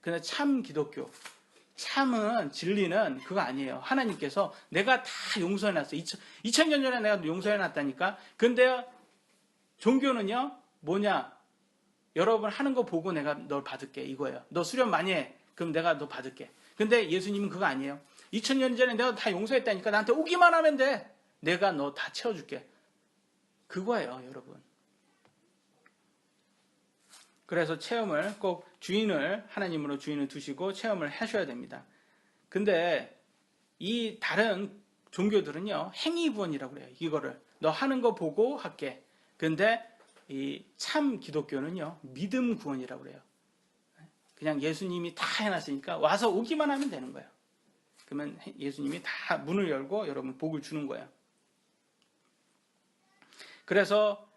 근데 참 기독교, 참은 진리는 그거 아니에요. 하나님께서 내가 다 용서해놨어. 2000년 전에 내가 용서해놨다니까. 근데 종교는요 뭐냐? 여러분 하는 거 보고 내가 널 받을게 이거예요. 너 수련 많이 해. 그럼 내가 너 받을게. 근데 예수님은 그거 아니에요. 2000년 전에 내가 다 용서했다니까 나한테 오기만 하면 돼. 내가 너 다 채워줄게. 그거예요, 여러분. 그래서 체험을 꼭 주인을 하나님으로 주인을 두시고 체험을 하셔야 됩니다. 근데 이 다른 종교들은요 행위 구원이라고 그래요. 이거를 너 하는 거 보고 할게. 근데 이 참 기독교는요 믿음 구원이라고 그래요. 그냥 예수님이 다 해놨으니까 와서 오기만 하면 되는 거예요. 그러면 예수님이 다 문을 열고 여러분 복을 주는 거예요. 그래서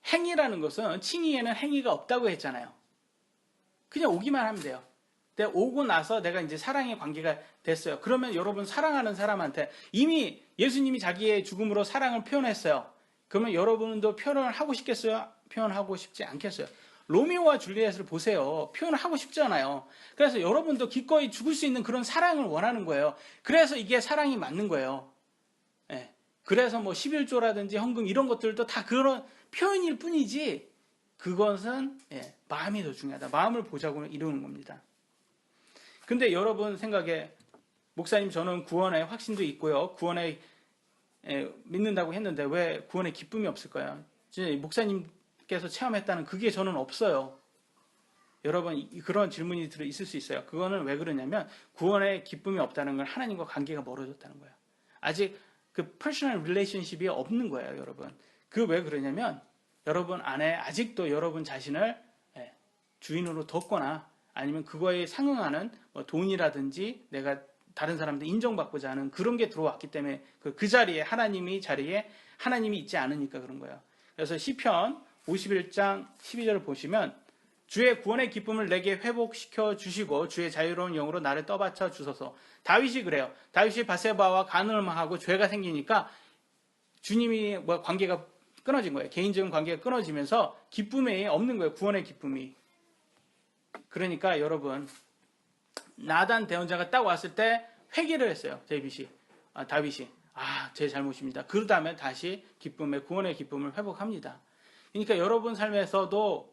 행위라는 것은 칭의에는 행위가 없다고 했잖아요. 그냥 오기만 하면 돼요. 근데 오고 나서 내가 이제 사랑의 관계가 됐어요. 그러면 여러분 사랑하는 사람한테 이미 예수님이 자기의 죽음으로 사랑을 표현했어요. 그러면 여러분도 표현을 하고 싶겠어요? 표현하고 싶지 않겠어요? 로미오와 줄리엣을 보세요. 표현을 하고 싶잖아요. 그래서 여러분도 기꺼이 죽을 수 있는 그런 사랑을 원하는 거예요. 그래서 이게 사랑이 맞는 거예요. 예. 그래서 뭐 11조라든지 헌금 이런 것들도 다 그런 표현일 뿐이지 그것은 마음이 더 중요하다. 마음을 보자고 이루는 겁니다. 근데 여러분 생각에 목사님 저는 구원의 확신도 있고요. 구원에 믿는다고 했는데 왜 구원의 기쁨이 없을까요? 목사님께서 체험했다는 그게 저는 없어요. 여러분 그런 질문이 있을 수 있어요. 그거는 왜 그러냐면 구원의 기쁨이 없다는 건 하나님과 관계가 멀어졌다는 거예요. 아직 그 퍼스널 릴레이션십이 없는 거예요, 여러분. 그 왜 그러냐면 여러분 안에 아직도 여러분 자신을 주인으로 뒀거나 아니면 그거에 상응하는 뭐 돈이라든지 내가 다른 사람들 인정받고자 하는 그런 게 들어왔기 때문에 그 자리에 하나님이 있지 않으니까 그런 거예요. 그래서 시편 51장 12절을 보시면 주의 구원의 기쁨을 내게 회복시켜 주시고 주의 자유로운 영으로 나를 떠받쳐 주소서. 다윗이 그래요. 다윗이 바세바와 간음을 하고 죄가 생기니까 주님이 관계가 끊어진 거예요. 개인적인 관계가 끊어지면서 기쁨이 없는 거예요. 구원의 기쁨이. 그러니까 여러분 나단 대언자가 딱 왔을 때 회개를 했어요. 다윗이 제 잘못입니다. 그 다음에 다시 구원의 기쁨을 회복합니다. 그러니까 여러분 삶에서도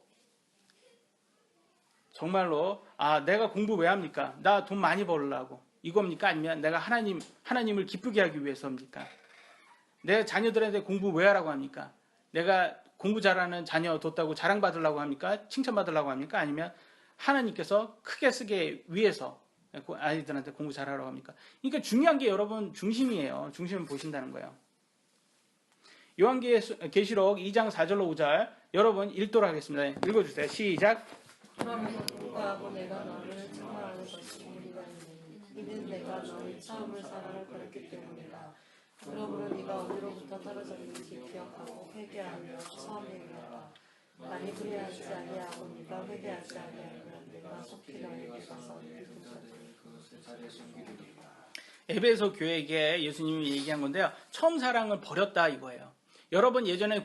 정말로 내가 공부 왜 합니까? 나 돈 많이 벌려고 이겁니까? 아니면 내가 하나님을 기쁘게 하기 위해서입니까? 내 자녀들한테 공부 왜 하라고 합니까? 내가 공부 잘하는 자녀 뒀다고 자랑받으려고 합니까? 칭찬받으려고 합니까? 아니면 하나님께서 크게 쓰게 위해서 아이들한테 공부 잘하라고 합니까? 그러니까 중요한 게 여러분 중심이에요. 중심을 보신다는 거예요. 요한계시록 2장 4절로 5절 여러분 읽도록 하겠습니다. 읽어주세요. 시작. 그러면 누구하고 내가 너를 청하는 것이 우리가 이는 내가 너의 처음을 사랑을 걸었기 때문이다. 그러므로 네가 어디로부터 떨어졌는지 기억하고 회개하며 처음에 행하라. 만일 그리하지 아니하고 네가 회개하지 아니하면 내가 속히 너에게 가서 네 도전을 에베소 교회에게 예수님이 얘기한 건데요. 처음 사랑을 버렸다 이거예요. 여러분 예전에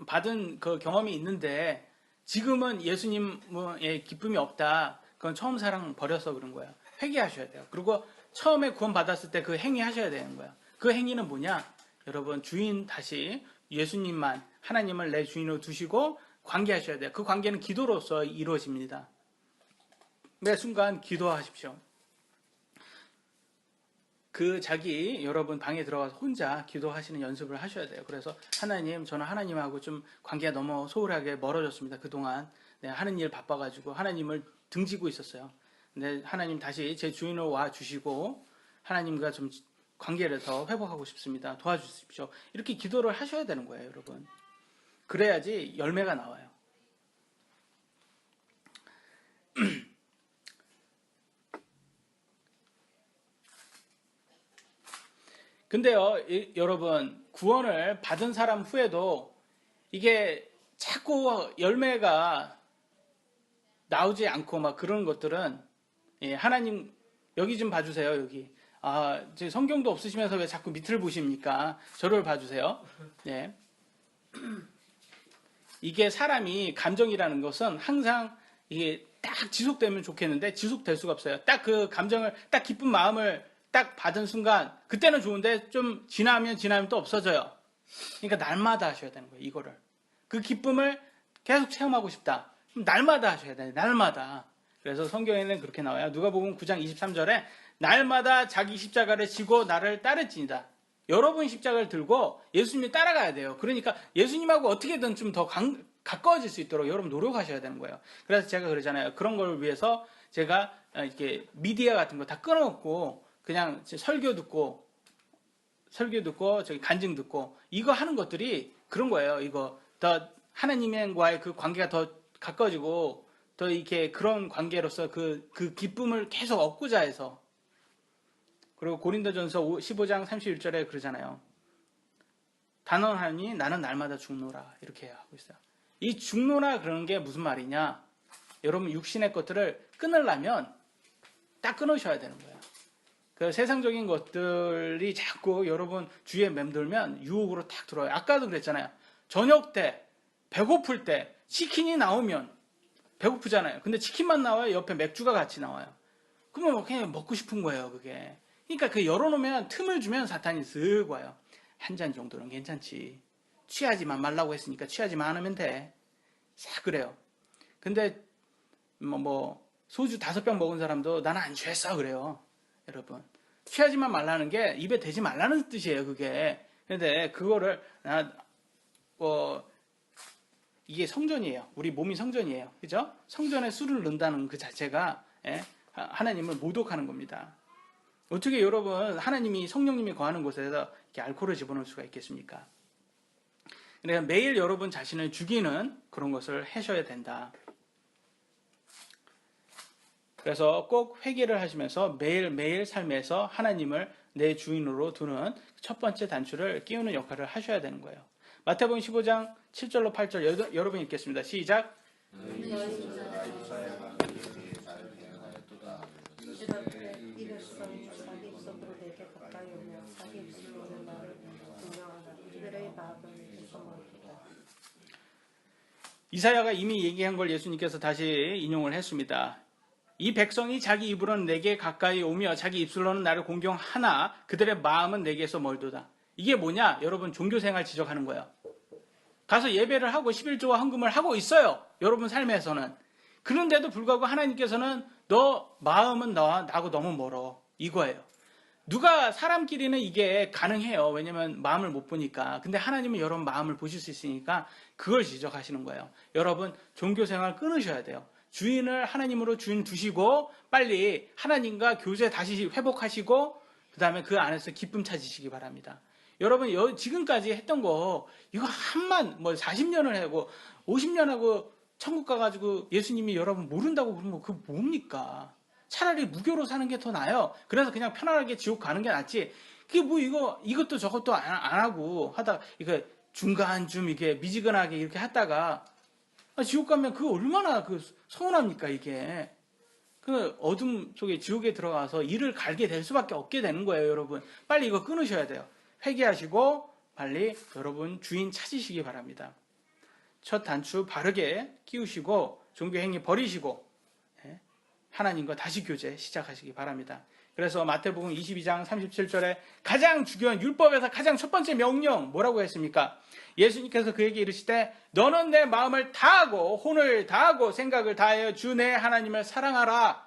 받은 그 경험이 있는데 지금은 예수님의 기쁨이 없다. 그건 처음 사랑 버려서 그런 거예요. 회개하셔야 돼요. 그리고 처음에 구원 받았을 때 그 행위 하셔야 되는 거예요. 그 행위는 뭐냐? 여러분 주인 다시 예수님만 하나님을 내 주인으로 두시고 관계하셔야 돼요. 그 관계는 기도로서 이루어집니다. 매 순간 기도하십시오. 여러분 방에 들어가서 혼자 기도하시는 연습을 하셔야 돼요. 그래서 하나님, 저는 하나님하고 좀 관계가 너무 소홀하게 멀어졌습니다. 그동안 하는 일 바빠가지고 하나님을 등지고 있었어요. 근데 하나님 다시 제 주인으로 와 주시고 하나님과 좀 관계를 더 회복하고 싶습니다. 도와주십시오. 이렇게 기도를 하셔야 되는 거예요, 여러분. 그래야지 열매가 나와요. 근데요, 여러분, 구원을 받은 사람 후에도 이게 자꾸 열매가 나오지 않고 막 그런 것들은, 하나님, 여기 좀 봐주세요, 여기. 제 성경도 없으시면서 왜 자꾸 밑을 보십니까? 저를 봐주세요. 예. 이게 사람이 감정이라는 것은 항상 이게 딱 지속되면 좋겠는데 지속될 수가 없어요. 딱 그 감정을, 딱 기쁜 마음을 딱 받은 순간 그때는 좋은데 좀 지나면 또 없어져요. 그러니까 날마다 하셔야 되는 거예요. 이거를. 그 기쁨을 계속 체험하고 싶다. 날마다 하셔야 돼요. 날마다. 그래서 성경에는 그렇게 나와요. 누가복음 9장 23절에 날마다 자기 십자가를 지고 나를 따를지니라. 여러분 십자가를 들고 예수님이 따라가야 돼요. 그러니까 예수님하고 어떻게든 좀 더 가까워질 수 있도록 여러분 노력하셔야 되는 거예요. 그래서 제가 그러잖아요. 그런 걸 위해서 제가 이렇게 미디어 같은 거 다 끊어놓고 그냥 설교 듣고 저기 간증 듣고 이거 하는 것들이 그런 거예요. 이거 더 하나님과의 그 관계가 더 가까워지고 더 이렇게 그런 관계로서 그 기쁨을 계속 얻고자 해서. 그리고 고린도전서 15장 31절에 그러잖아요. 단언하니 나는 날마다 죽노라 이렇게 하고 있어요. 이 죽노라 그러는 게 무슨 말이냐? 여러분 육신의 것들을 끊으려면 딱 끊으셔야 되는 거예요. 그 세상적인 것들이 자꾸 여러분 주위에 맴돌면 유혹으로 탁 들어와요. 아까도 그랬잖아요. 저녁 때, 배고플 때 치킨이 나오면 배고프잖아요. 근데 치킨만 나와요? 옆에 맥주가 같이 나와요. 그러면 그냥 먹고 싶은 거예요, 그게. 그러니까 그 열어놓으면 틈을 주면 사탄이 쓱 와요. 한 잔 정도는 괜찮지. 취하지만 말라고 했으니까 취하지만 않으면 돼. 싹 그래요. 근데 소주 5병 먹은 사람도 나는 안 취했어 그래요. 여러분. 취하지만 말라는 게 입에 대지 말라는 뜻이에요, 그게. 근데 그거를 이게 성전이에요. 우리 몸이 성전이에요. 그죠? 성전에 술을 넣는다는 그 자체가 하나님을 모독하는 겁니다. 어떻게 여러분 하나님이 성령님이 거하는 곳에서 이렇게 알코올을 집어넣을 수가 있겠습니까? 그러니까 매일 여러분 자신을 죽이는 그런 것을 하셔야 된다. 그래서 꼭 회개를 하시면서 매일매일 삶에서 하나님을 내 주인으로 두는 첫 번째 단추를 끼우는 역할을 하셔야 되는 거예요. 마태복음 15장 7절로 8절 여러분 읽겠습니다. 시작. 이사야가 이미 얘기한 걸 예수님께서 다시 인용을 했습니다. 이 백성이 자기 입으로는 내게 가까이 오며 자기 입술로는 나를 공경하나 그들의 마음은 내게서 멀도다. 이게 뭐냐? 여러분 종교생활 지적하는 거예요. 가서 예배를 하고 11조와 헌금을 하고 있어요. 여러분 삶에서는. 그런데도 불구하고 하나님께서는 너 마음은 나하고 너무 멀어. 이거예요. 누가 사람끼리는 이게 가능해요. 왜냐면 마음을 못 보니까. 근데 하나님은 여러분 마음을 보실 수 있으니까 그걸 지적하시는 거예요. 여러분 종교생활 끊으셔야 돼요. 주인을 하나님으로 주인 두시고 빨리 하나님과 교제 다시 회복하시고 그 다음에 그 안에서 기쁨 찾으시기 바랍니다. 여러분 지금까지 했던 거 이거 40년을 하고 50년 하고 천국 가가지고 예수님이 여러분 모른다고 그런 거 그거 뭡니까? 차라리 무교로 사는 게 더 나아요. 그래서 그냥 편안하게 지옥 가는 게 낫지. 그게 이것도 저것도 안 하고 하다가 이거 중간쯤 이게 미지근하게 이렇게 하다가 지옥 가면 그거 얼마나 서운합니까 이게. 그 어둠 속에 지옥에 들어가서 이를 갈게 될 수밖에 없게 되는 거예요, 여러분. 빨리 이거 끊으셔야 돼요. 회개하시고 빨리 여러분 주인 찾으시기 바랍니다. 첫 단추 바르게 끼우시고 종교 행위 버리시고 하나님과 다시 교제 시작하시기 바랍니다. 그래서 마태복음 22장 37절에 가장 중요한 율법에서 가장 첫 번째 명령 뭐라고 했습니까? 예수님께서 그에게 이르시되 너는 내 마음을 다하고 혼을 다하고 생각을 다하여 주 내 하나님을 사랑하라.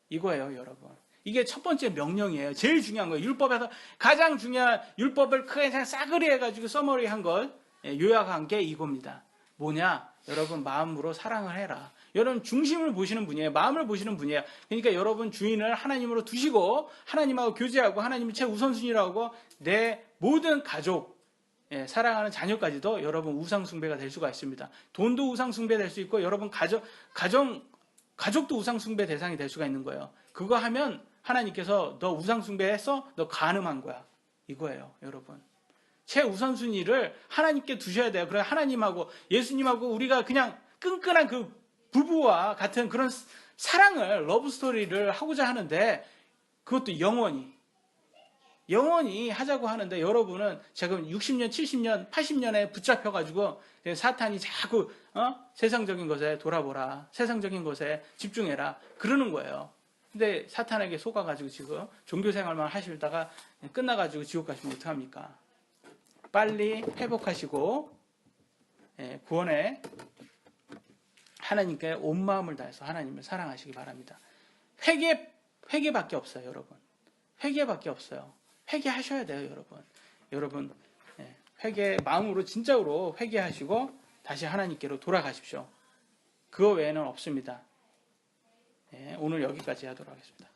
이거예요, 여러분. 이게 첫 번째 명령이에요. 제일 중요한 거예요. 율법에서 가장 중요한 율법을 크게 그냥 싸그리 해가지고 써머리한 걸 요약한 게 이겁니다. 뭐냐? 여러분 마음으로 사랑을 해라. 여러분 중심을 보시는 분이에요. 마음을 보시는 분이에요. 그러니까 여러분 주인을 하나님으로 두시고 하나님하고 교제하고 하나님을 최우선순위라고 내 모든 가족, 사랑하는 자녀까지도 여러분 우상숭배가 될 수가 있습니다. 돈도 우상숭배 될 수 있고 여러분 가족도 우상숭배 대상이 될 수가 있는 거예요. 그거 하면 하나님께서 너 우상숭배했어? 너 간음한 거야. 이거예요, 여러분. 최우선순위를 하나님께 두셔야 돼요. 그래 하나님하고 예수님하고 우리가 그냥 끈끈한 그 부부와 같은 그런 사랑을 러브스토리를 하고자 하는데 그것도 영원히 하자고 하는데 여러분은 지금 60년, 70년, 80년에 붙잡혀가지고 사탄이 자꾸 세상적인 것에 돌아보라. 세상적인 것에 집중해라. 그러는 거예요. 근데 사탄에게 속아가지고 지금 종교생활만 하시다가 끝나가지고 지옥 가시면 어떡합니까? 빨리 회복하시고 구원에 하나님께 온 마음을 다해서 하나님을 사랑하시기 바랍니다. 회개밖에 없어요, 여러분. 회개밖에 없어요. 회개하셔야 돼요, 여러분. 여러분 마음으로 진짜로 회개하시고 다시 하나님께로 돌아가십시오. 그거 외에는 없습니다. 오늘 여기까지 하도록 하겠습니다.